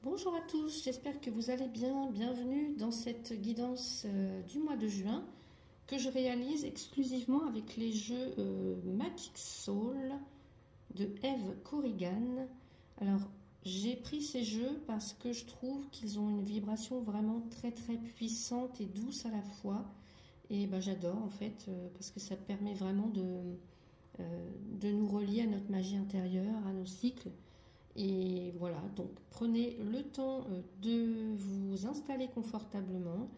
Bonjour à tous, j'espère que vous allez bien. Bienvenue dans cette guidance du mois de juin que je réalise exclusivement avec les jeux Magic Soul de Eve Corrigan. Alors, j'ai pris ces jeux parce que je trouve qu'ils ont une vibration vraiment très très puissante et douce à la fois. Et ben, j'adore en fait parce que ça permet vraiment de nous relier à notre magie intérieure, à nos cycles. Et voilà, donc prenez le temps de vous installer confortablement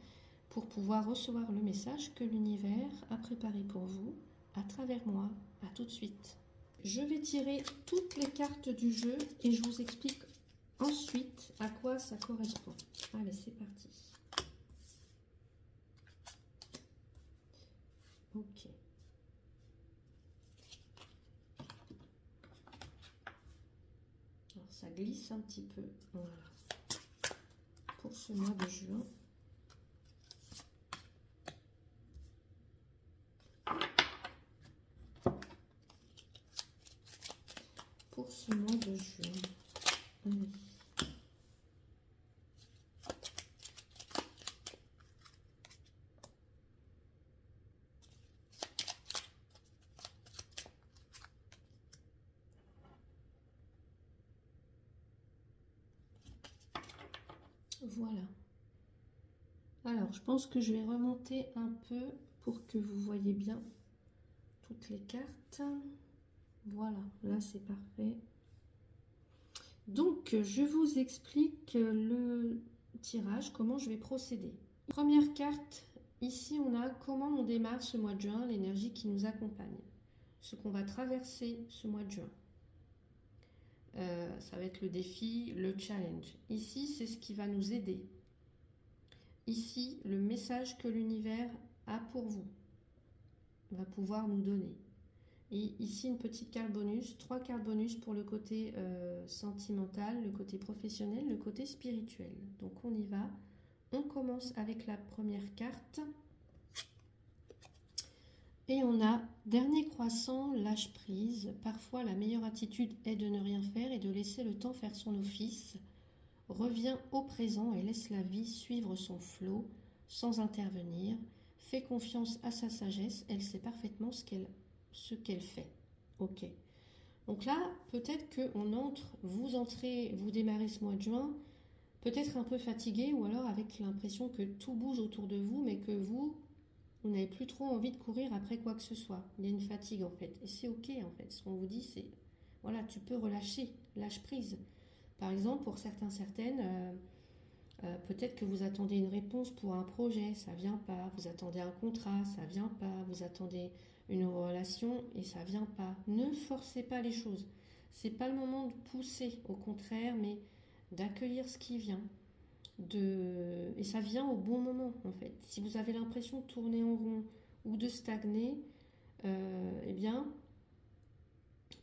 pour pouvoir recevoir le message que l'univers a préparé pour vous à travers moi. À tout de suite. Je vais tirer toutes les cartes du jeu et je vous explique ensuite à quoi ça correspond. Allez, c'est parti. Ok. Alors ça glisse un petit peu. Voilà. Pour ce mois de juin. Pour ce mois de juin. Allez. Voilà. Alors, je pense que je vais remonter un peu pour que vous voyez bien toutes les cartes. Voilà, là c'est parfait. Donc, je vous explique le tirage, comment je vais procéder. Première carte, ici on a comment on démarre ce mois de juin, l'énergie qui nous accompagne. Ce qu'on va traverser ce mois de juin. Ça va être le défi, le challenge. Ici, c'est ce qui va nous aider. Ici, le message que l'univers a pour vous, va pouvoir nous donner. Et ici, une petite carte bonus, 3 cartes bonus pour le côté sentimental, le côté professionnel, le côté spirituel. Donc on y va. On commence avec la première carte. Et on a dernier croissant, lâche prise. Parfois, la meilleure attitude est de ne rien faire et de laisser le temps faire son office. Reviens au présent et laisse la vie suivre son flot sans intervenir. Fais confiance à sa sagesse, elle sait parfaitement ce qu'elle fait. Ok. Donc là, peut-être que vous démarrez ce mois de juin, peut-être un peu fatigué ou alors avec l'impression que tout bouge autour de vous, mais que vous n'avez plus trop envie de courir après quoi que ce soit. Il y a une fatigue en fait. Et c'est ok en fait. Ce qu'on vous dit, c'est voilà, tu peux relâcher, lâche prise. Par exemple, pour certaines, peut-être que vous attendez une réponse pour un projet, ça vient pas. Vous attendez un contrat, ça vient pas. Vous attendez une relation et ça vient pas. Ne forcez pas les choses. C'est pas le moment de pousser, au contraire, mais d'accueillir ce qui vient. Et ça vient au bon moment en fait. Si vous avez l'impression de tourner en rond ou de stagner, eh bien,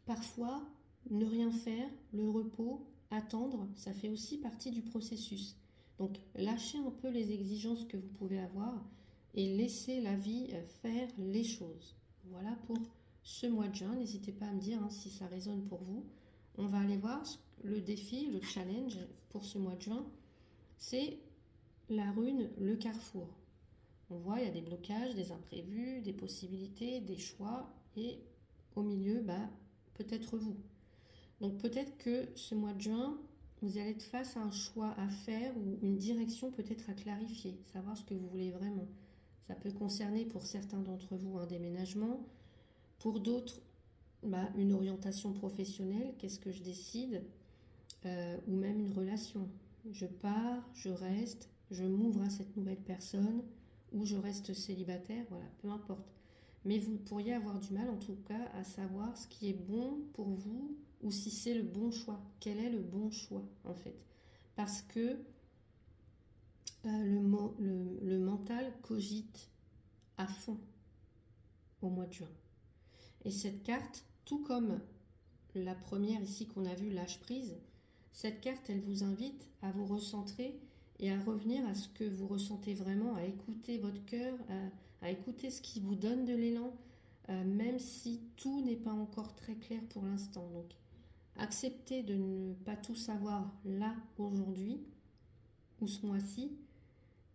parfois, ne rien faire, le repos, attendre, ça fait aussi partie du processus. Donc, lâchez un peu les exigences que vous pouvez avoir et laissez la vie faire les choses. Voilà pour ce mois de juin. N'hésitez pas à me dire si ça résonne pour vous. On va aller voir le défi, le challenge pour ce mois de juin. C'est la rune, le carrefour. On voit, il y a des blocages, des imprévus, des possibilités, des choix et au milieu, peut-être vous. Donc peut-être que ce mois de juin, vous allez être face à un choix à faire ou une direction peut-être à clarifier, savoir ce que vous voulez vraiment. Ça peut concerner pour certains d'entre vous un déménagement, pour d'autres une orientation professionnelle, qu'est-ce que je décide, ou même une relation. Je pars, je reste, je m'ouvre à cette nouvelle personne ou je reste célibataire, voilà, peu importe. Mais vous pourriez avoir du mal en tout cas à savoir ce qui est bon pour vous ou si c'est le bon choix. Quel est le bon choix en fait? Parce que le mental cogite à fond au mois de juin. Et cette carte, tout comme la première ici qu'on a vue, lâche prise, cette carte, elle vous invite à vous recentrer et à revenir à ce que vous ressentez vraiment, à écouter votre cœur, à écouter ce qui vous donne de l'élan, même si tout n'est pas encore très clair pour l'instant. Donc, Acceptez de ne pas tout savoir là, aujourd'hui, ou ce mois-ci,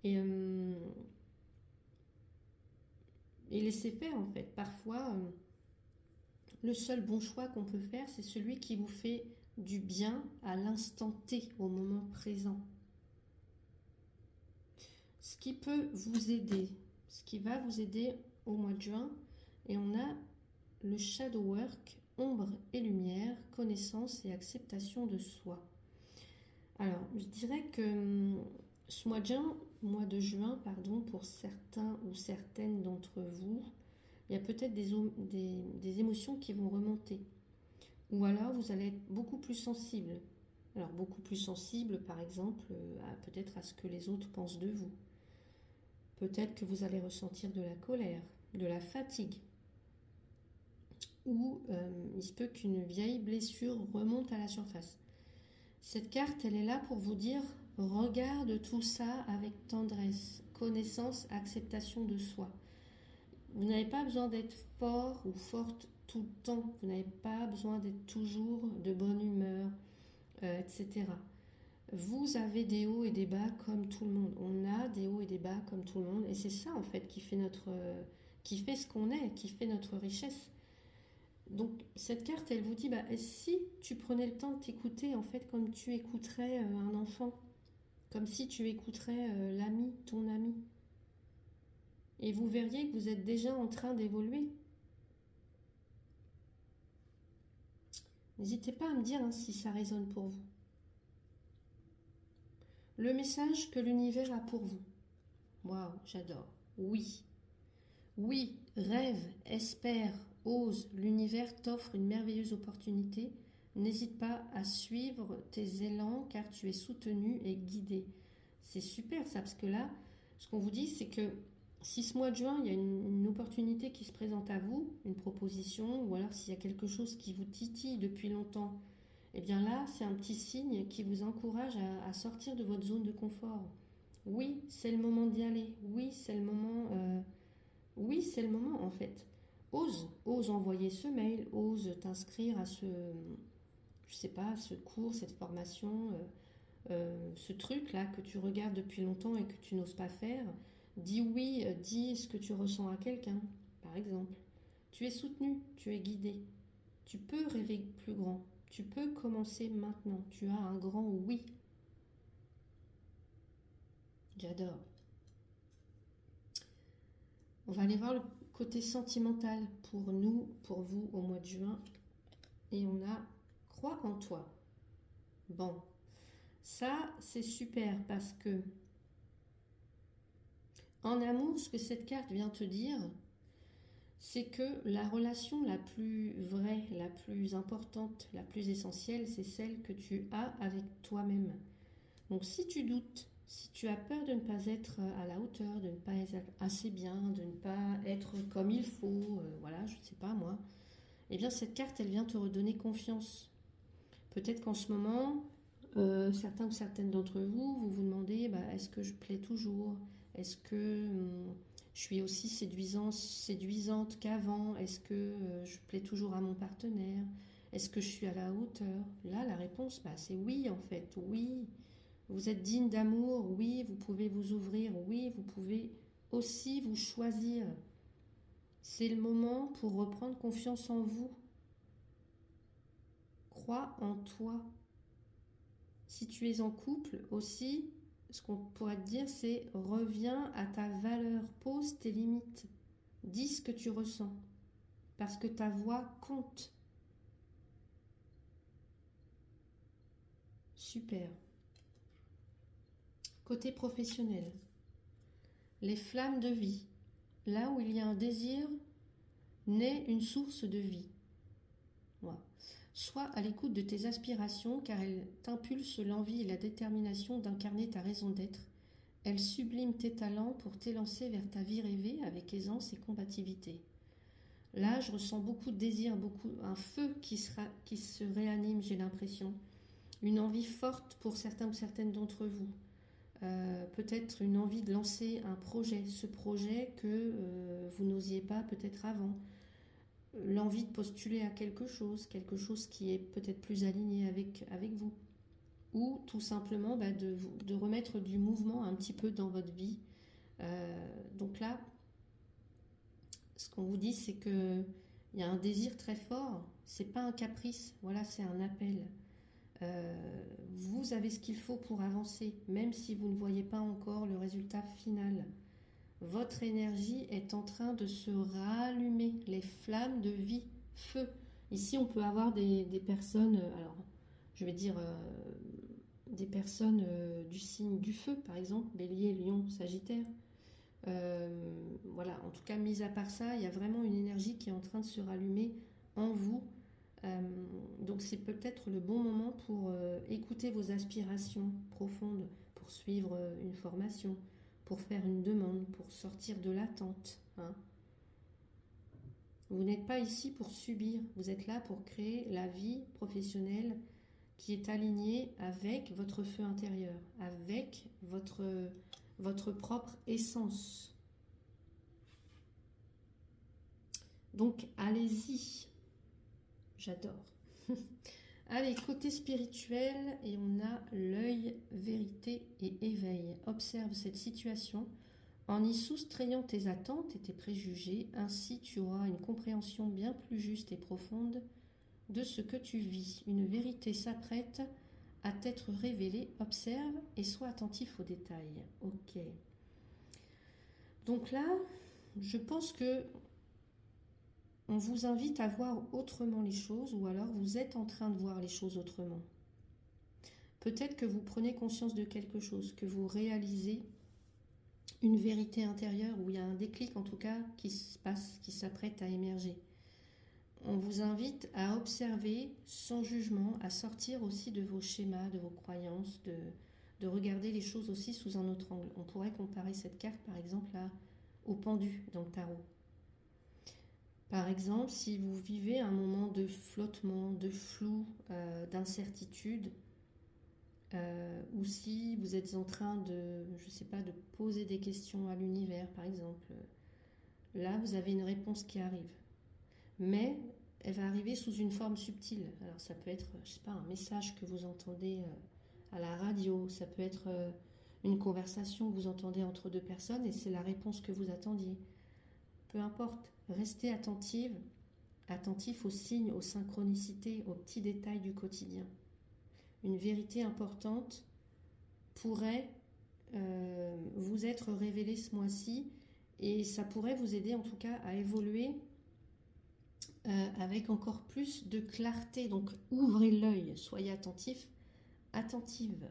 et, laissez faire en fait. Parfois, le seul bon choix qu'on peut faire, c'est celui qui vous fait du bien à l'instant T, au moment présent. Ce qui peut vous aider, ce qui va vous aider au mois de juin, et on a le shadow work, ombre et lumière, connaissance et acceptation de soi. Alors, je dirais que ce mois de juin, pour certains ou certaines d'entre vous, il y a peut-être des émotions qui vont remonter. Ou alors, vous allez être beaucoup plus sensible. Alors, beaucoup plus sensible, par exemple, peut-être à ce que les autres pensent de vous. Peut-être que vous allez ressentir de la colère, de la fatigue. Ou il se peut qu'une vieille blessure remonte à la surface. Cette carte, elle est là pour vous dire, regarde tout ça avec tendresse, connaissance, acceptation de soi. Vous n'avez pas besoin d'être fort ou forte tout le temps. Vous n'avez pas besoin d'être toujours de bonne humeur, etc. Vous avez des hauts et des bas comme tout le monde. On a des hauts et des bas comme tout le monde. Et c'est ça, en fait, qui fait ce qu'on est, qui fait notre richesse. Donc, cette carte, elle vous dit, et si tu prenais le temps de t'écouter, en fait, comme tu écouterais un enfant, comme si tu écouterais ton ami, et vous verriez que vous êtes déjà en train d'évoluer. N'hésitez pas à me dire si ça résonne pour vous. Le message que l'univers a pour vous. Waouh, j'adore. Oui. Oui, rêve, espère, ose. L'univers t'offre une merveilleuse opportunité. N'hésite pas à suivre tes élans car tu es soutenu et guidé. C'est super ça, parce que là, ce qu'on vous dit, c'est que si ce mois de juin, il y a une opportunité qui se présente à vous, une proposition, ou alors s'il y a quelque chose qui vous titille depuis longtemps, eh bien là, c'est un petit signe qui vous encourage à sortir de votre zone de confort. Oui, c'est le moment d'y aller. Oui, c'est le moment. Oui, c'est le moment en fait. Ose envoyer ce mail, ose t'inscrire à ce cours, cette formation, ce truc-là que tu regardes depuis longtemps et que tu n'oses pas faire. Dis oui, dis ce que tu ressens à quelqu'un, par exemple. Tu es soutenu, tu es guidé. Tu peux rêver plus grand. Tu peux commencer maintenant. Tu as un grand oui. J'adore. On va aller voir le côté sentimental pour nous, pour vous, au mois de juin. Et on a crois en toi. Bon, ça c'est super parce que en amour, ce que cette carte vient te dire, c'est que la relation la plus vraie, la plus importante, la plus essentielle, c'est celle que tu as avec toi-même. Donc si tu doutes, si tu as peur de ne pas être à la hauteur, de ne pas être assez bien, de ne pas être comme il faut, voilà, je ne sais pas moi, eh bien cette carte, elle vient te redonner confiance. Peut-être qu'en ce moment, certains ou certaines d'entre vous, vous vous demandez, est-ce que je plais toujours? Est-ce que je suis aussi séduisante qu'avant? Est-ce que je plais toujours à mon partenaire? Est-ce que je suis à la hauteur? Là, la réponse, c'est oui en fait, oui. Vous êtes digne d'amour, oui, vous pouvez vous ouvrir, oui, vous pouvez aussi vous choisir. C'est le moment pour reprendre confiance en vous. Crois en toi. Si tu es en couple aussi, ce qu'on pourrait te dire, c'est reviens à ta valeur, pose tes limites, dis ce que tu ressens, parce que ta voix compte. Super. Côté professionnel, les flammes de vie. Là où il y a un désir, naît une source de vie. Voilà. Sois à l'écoute de tes aspirations car elles t'impulsent l'envie et la détermination d'incarner ta raison d'être. Elles subliment tes talents pour t'élancer vers ta vie rêvée avec aisance et combativité. Là, je ressens beaucoup de désir, un feu qui se réanime, j'ai l'impression. Une envie forte pour certains ou certaines d'entre vous. Peut-être une envie de lancer un projet, ce projet que vous n'osiez pas peut-être avant. l'envie de postuler à quelque chose qui est peut-être plus aligné avec vous. Ou tout simplement de remettre du mouvement un petit peu dans votre vie. Donc là, ce qu'on vous dit, c'est qu'il y a un désir très fort, c'est pas un caprice, voilà, c'est un appel. Vous avez ce qu'il faut pour avancer, même si vous ne voyez pas encore le résultat final. Votre énergie est en train de se rallumer, les flammes de vie, feu. Ici, on peut avoir des personnes, alors je vais dire des personnes du signe du feu, par exemple, Bélier, Lion, Sagittaire. Voilà, en tout cas, mis à part ça, il y a vraiment une énergie qui est en train de se rallumer en vous. Donc c'est peut-être le bon moment pour écouter vos aspirations profondes, pour suivre une formation, pour faire une demande, pour sortir de l'attente. Hein. Vous n'êtes pas ici pour subir, vous êtes là pour créer la vie professionnelle qui est alignée avec votre feu intérieur, avec votre propre essence. Donc allez-y, j'adore. Allez, côté spirituel, et on a l'œil, vérité et éveil. Observe cette situation en y soustrayant tes attentes et tes préjugés. Ainsi, tu auras une compréhension bien plus juste et profonde de ce que tu vis. Une vérité s'apprête à t'être révélée. Observe et sois attentif aux détails. Ok. Donc là, je pense que on vous invite à voir autrement les choses, ou alors vous êtes en train de voir les choses autrement. Peut-être que vous prenez conscience de quelque chose, que vous réalisez une vérité intérieure, où il y a un déclic en tout cas qui se passe, qui s'apprête à émerger. On vous invite à observer sans jugement, à sortir aussi de vos schémas, de vos croyances, de regarder les choses aussi sous un autre angle. On pourrait comparer cette carte par exemple là, au pendu dans le tarot. Par exemple, si vous vivez un moment de flottement, de flou, d'incertitude, ou si vous êtes en train de, je sais pas, de poser des questions à l'univers, par exemple, là, vous avez une réponse qui arrive. Mais elle va arriver sous une forme subtile. Alors, ça peut être, je sais pas, un message que vous entendez à la radio, ça peut être une conversation que vous entendez entre deux personnes et c'est la réponse que vous attendiez. Peu importe. Restez attentif aux signes, aux synchronicités, aux petits détails du quotidien. Une vérité importante pourrait vous être révélée ce mois-ci et ça pourrait vous aider en tout cas à évoluer avec encore plus de clarté. Donc ouvrez l'œil, soyez attentif, attentive.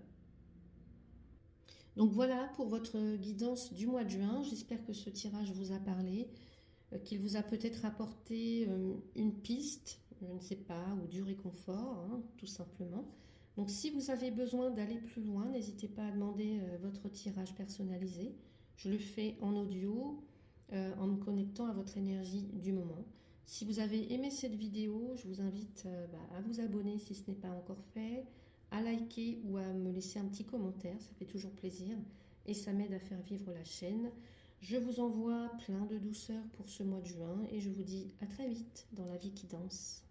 Donc voilà pour votre guidance du mois de juin. J'espère que ce tirage vous a parlé, qu'il vous a peut-être apporté une piste, je ne sais pas, ou du réconfort, hein, tout simplement. Donc si vous avez besoin d'aller plus loin, n'hésitez pas à demander votre tirage personnalisé. Je le fais en audio, en me connectant à votre énergie du moment. Si vous avez aimé cette vidéo, je vous invite à vous abonner si ce n'est pas encore fait, à liker ou à me laisser un petit commentaire, ça fait toujours plaisir et ça m'aide à faire vivre la chaîne. Je vous envoie plein de douceur pour ce mois de juin et je vous dis à très vite dans la vie qui danse.